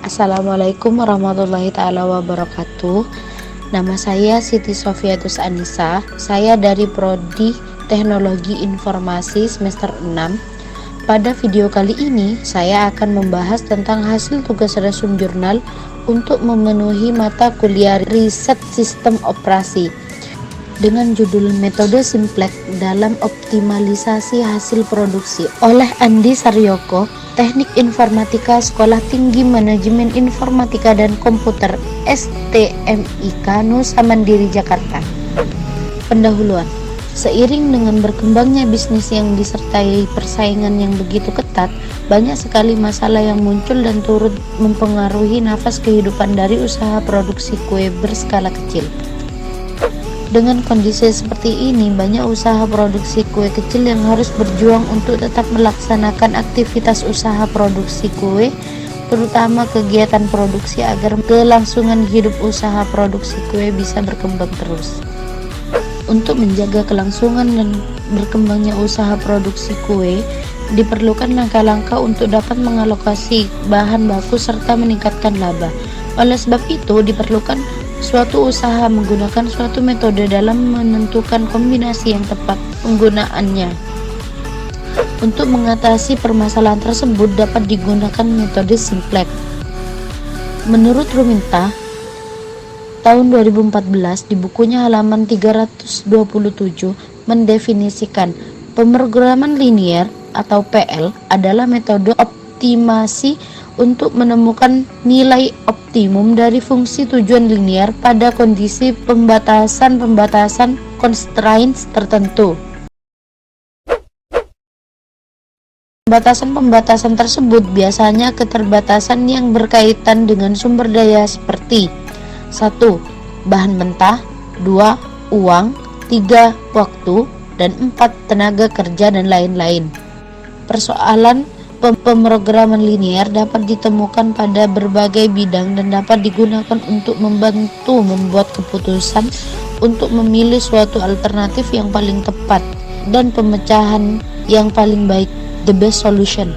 Assalamualaikum warahmatullahi taala wabarakatuh. Nama saya Siti Sofiatus Anissa. Saya dari Prodi Teknologi Informasi semester 6. Pada video kali ini saya akan membahas tentang hasil tugas resum jurnal untuk memenuhi mata kuliah riset sistem operasi dengan judul Metode Simplex dalam Optimalisasi Hasil Produksi oleh Andi Saryoko, Teknik Informatika Sekolah Tinggi Manajemen Informatika dan Komputer STMIK Nusa Mandiri Jakarta. Pendahuluan. Seiring dengan berkembangnya bisnis yang disertai persaingan yang begitu ketat, banyak sekali masalah yang muncul dan turut mempengaruhi nafas kehidupan dari usaha produksi kue berskala kecil. Dengan kondisi seperti ini, banyak usaha produksi kue kecil yang harus berjuang untuk tetap melaksanakan aktivitas usaha produksi kue, terutama kegiatan produksi agar kelangsungan hidup usaha produksi kue bisa berkembang terus. Untuk menjaga kelangsungan dan berkembangnya usaha produksi kue, diperlukan langkah-langkah untuk dapat mengalokasi bahan baku serta meningkatkan laba. Oleh sebab itu, diperlukan suatu usaha menggunakan suatu metode dalam menentukan kombinasi yang tepat penggunaannya. Untuk mengatasi permasalahan tersebut dapat digunakan metode Simplex. Menurut Ruminta, tahun 2014 di bukunya halaman 327 mendefinisikan pemrograman linier atau PL adalah metode optimasi untuk menemukan nilai optimum dari fungsi tujuan linier pada kondisi pembatasan constraints tertentu. Pembatasan tersebut biasanya keterbatasan yang berkaitan dengan sumber daya seperti 1. Bahan mentah, 2. Uang, 3. Waktu, dan 4. Tenaga kerja dan lain-lain. Persoalan pemrograman linier dapat ditemukan pada berbagai bidang dan dapat digunakan untuk membantu membuat keputusan untuk memilih suatu alternatif yang paling tepat dan pemecahan yang paling baik, the best solution.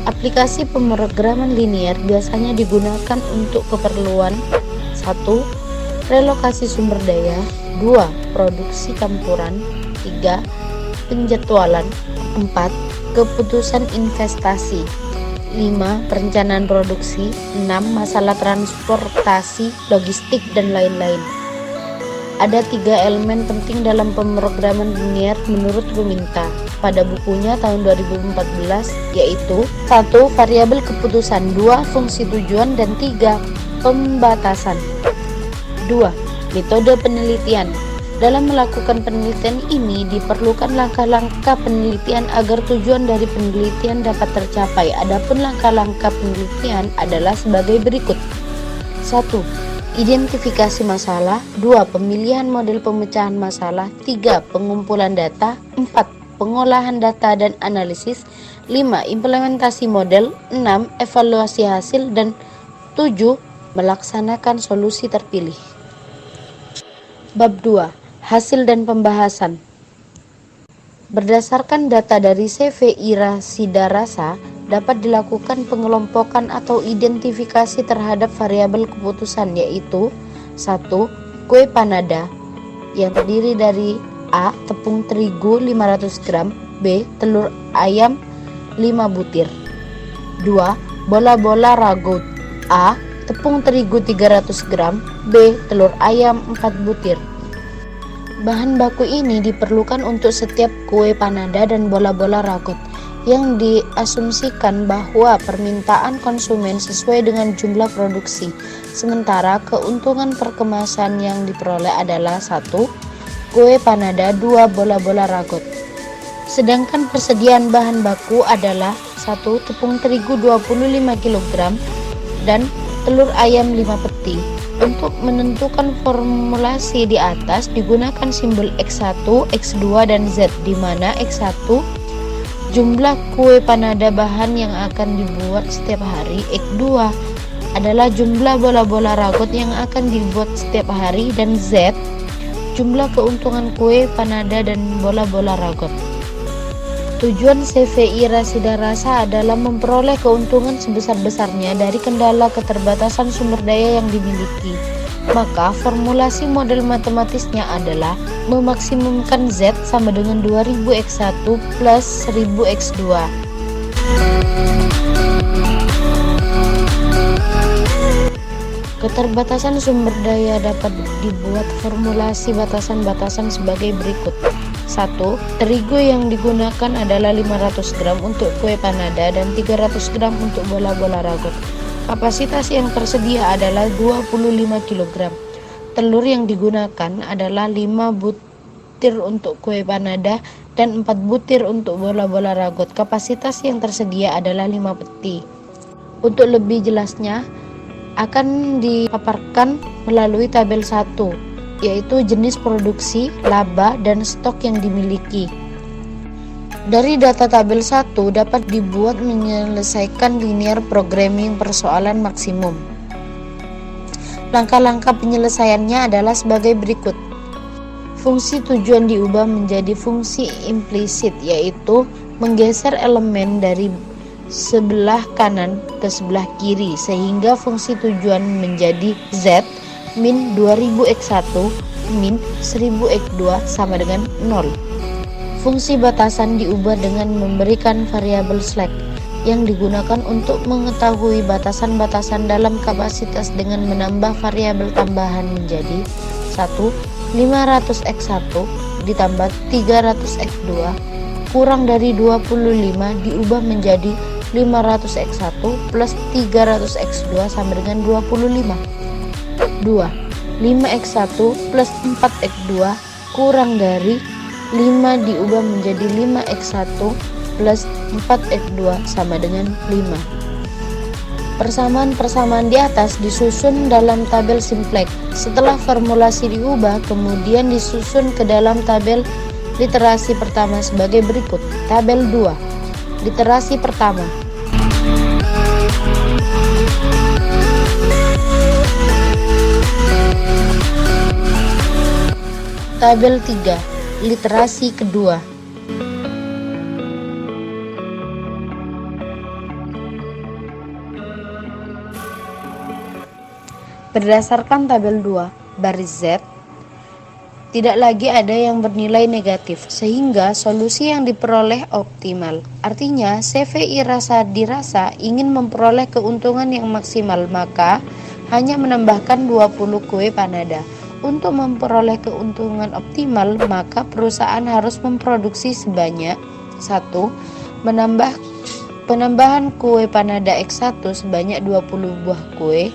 Aplikasi pemrograman linier biasanya digunakan untuk keperluan 1. Relokasi sumber daya, 2. Produksi campuran, 3. Penjadwalan, 4. Keputusan investasi, 5. Perencanaan produksi, 6. Masalah transportasi, logistik, dan lain-lain. Ada 3 elemen penting dalam pemrograman linier menurut Ruminta pada bukunya tahun 2014, yaitu 1. Variabel keputusan, 2. Fungsi tujuan, dan 3. Pembatasan. 2. Metode penelitian. Dalam melakukan penelitian ini diperlukan langkah-langkah penelitian agar tujuan dari penelitian dapat tercapai. Adapun langkah-langkah penelitian adalah sebagai berikut. 1. Identifikasi masalah, 2. Pemilihan model pemecahan masalah, 3. Pengumpulan data, 4. Pengolahan data dan analisis, 5. Implementasi model, 6. Evaluasi hasil, dan 7. Melaksanakan solusi terpilih. Bab 2. Hasil dan pembahasan. Berdasarkan data dari CV Ira Sidarasa, dapat dilakukan pengelompokan atau identifikasi terhadap variabel keputusan, yaitu 1. Kue panada yang terdiri dari A. Tepung terigu 500 gram, B. Telur ayam 5 butir, 2. Bola-bola ragut, A. Tepung terigu 300 gram, B. Telur ayam 4 butir. Bahan baku ini diperlukan untuk setiap kue panada dan bola-bola ragot yang diasumsikan bahwa permintaan konsumen sesuai dengan jumlah produksi. Sementara keuntungan perkemasan yang diperoleh adalah 1. Kue panada, 2. Bola-bola ragot. Sedangkan persediaan bahan baku adalah 1. Tepung terigu 25 kg dan telur ayam 5 peti. Untuk menentukan formulasi di atas digunakan simbol X1, X2, dan Z, di mana X1 jumlah kue panada bahan yang akan dibuat setiap hari, X2 adalah jumlah bola-bola ragot yang akan dibuat setiap hari, dan Z jumlah keuntungan kue panada dan bola-bola ragot. Tujuan CVI Rasida Rasa adalah memperoleh keuntungan sebesar-besarnya dari kendala keterbatasan sumber daya yang dimiliki. Maka formulasi model matematisnya adalah memaksimumkan Z sama dengan 2000x1 plus 1000x2. Keterbatasan sumber daya dapat dibuat formulasi batasan-batasan sebagai berikut. 1. Terigu yang digunakan adalah 500 gram untuk kue panada dan 300 gram untuk bola-bola ragot. Kapasitas yang tersedia adalah 25 kg. Telur yang digunakan adalah 5 butir untuk kue panada dan 4 butir untuk bola-bola ragot. Kapasitas yang tersedia adalah 5 peti. Untuk lebih jelasnya akan dipaparkan melalui tabel 1, yaitu jenis produksi, laba, dan stok yang dimiliki. Dari data tabel 1 dapat dibuat menyelesaikan linear programming persoalan maksimum. Langkah-langkah penyelesaiannya adalah sebagai berikut. Fungsi tujuan diubah menjadi fungsi implisit, yaitu menggeser elemen dari sebelah kanan ke sebelah kiri sehingga fungsi tujuan menjadi Z min 2000x1 min 1000x2 sama dengan 0. Fungsi batasan diubah dengan memberikan variabel slack yang digunakan untuk mengetahui batasan-batasan dalam kapasitas dengan menambah variabel tambahan menjadi 1. 500x1 ditambah 300x2 kurang dari 25 diubah menjadi 500x1 plus 300x2 sama dengan 25. 2. 5x1 plus 4x2 kurang dari 5 diubah menjadi 5x1 plus 4x2 sama dengan 5. Persamaan-persamaan di atas disusun dalam tabel simplex. Setelah formulasi diubah, kemudian disusun ke dalam tabel literasi pertama sebagai berikut. Tabel 2. Literasi pertama. Tabel 3. Literasi kedua. Berdasarkan tabel 2, baris Z tidak lagi ada yang bernilai negatif, sehingga solusi yang diperoleh optimal. Artinya, CVI Rasa dirasa ingin memperoleh keuntungan yang maksimal, maka hanya menambahkan 20 kue panada. Untuk memperoleh keuntungan optimal, maka perusahaan harus memproduksi sebanyak 1. Penambahan kue panada X1 sebanyak 20 buah kue.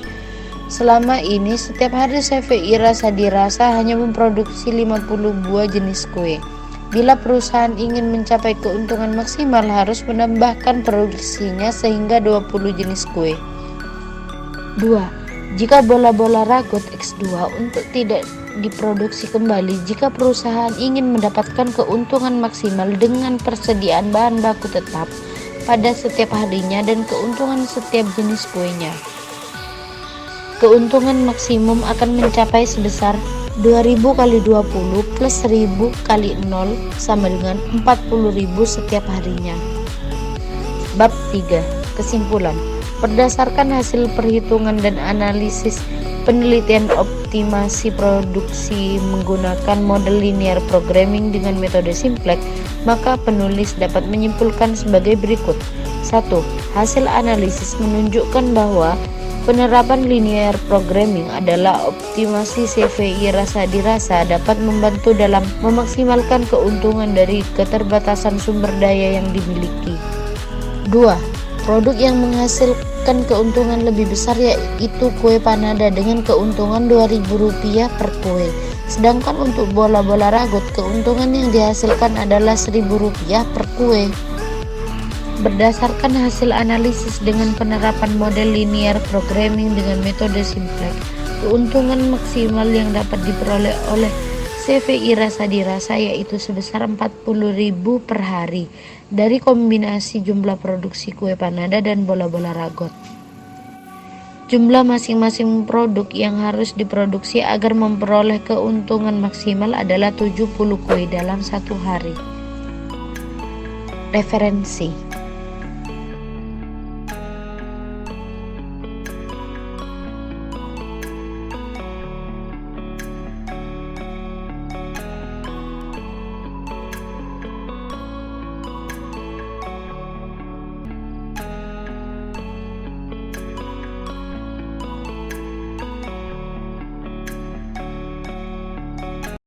Selama ini setiap hari CVI Rasa dirasa hanya memproduksi 50 buah jenis kue. Bila perusahaan ingin mencapai keuntungan maksimal, harus menambahkan produksinya sehingga 20 jenis kue. 2. Jika bola-bola ragot X2 untuk tidak diproduksi kembali, jika perusahaan ingin mendapatkan keuntungan maksimal dengan persediaan bahan baku tetap pada setiap harinya dan keuntungan setiap jenis kuenya, keuntungan maksimum akan mencapai sebesar 2000 kali 20 plus 1000 kali 0 sama dengan 40.000 setiap harinya. Bab 3. Kesimpulan. Berdasarkan hasil perhitungan dan analisis penelitian optimasi produksi menggunakan model linear programming dengan metode simplex, maka penulis dapat menyimpulkan sebagai berikut. 1. Hasil analisis menunjukkan bahwa penerapan linear programming adalah optimasi CVI Rasa dirasa dapat membantu dalam memaksimalkan keuntungan dari keterbatasan sumber daya yang dimiliki. 2. Produk yang menghasilkan keuntungan lebih besar yaitu kue panada dengan keuntungan Rp2.000 per kue. Sedangkan untuk bola-bola ragot, keuntungan yang dihasilkan adalah Rp1.000 per kue. Berdasarkan hasil analisis dengan penerapan model linear programming dengan metode simplex, keuntungan maksimal yang dapat diperoleh oleh CVI Rasa dirasa yaitu sebesar 40.000 per hari dari kombinasi jumlah produksi kue panada dan bola-bola ragot. Jumlah masing-masing produk yang harus diproduksi agar memperoleh keuntungan maksimal adalah 70 kue dalam satu hari. Referensi.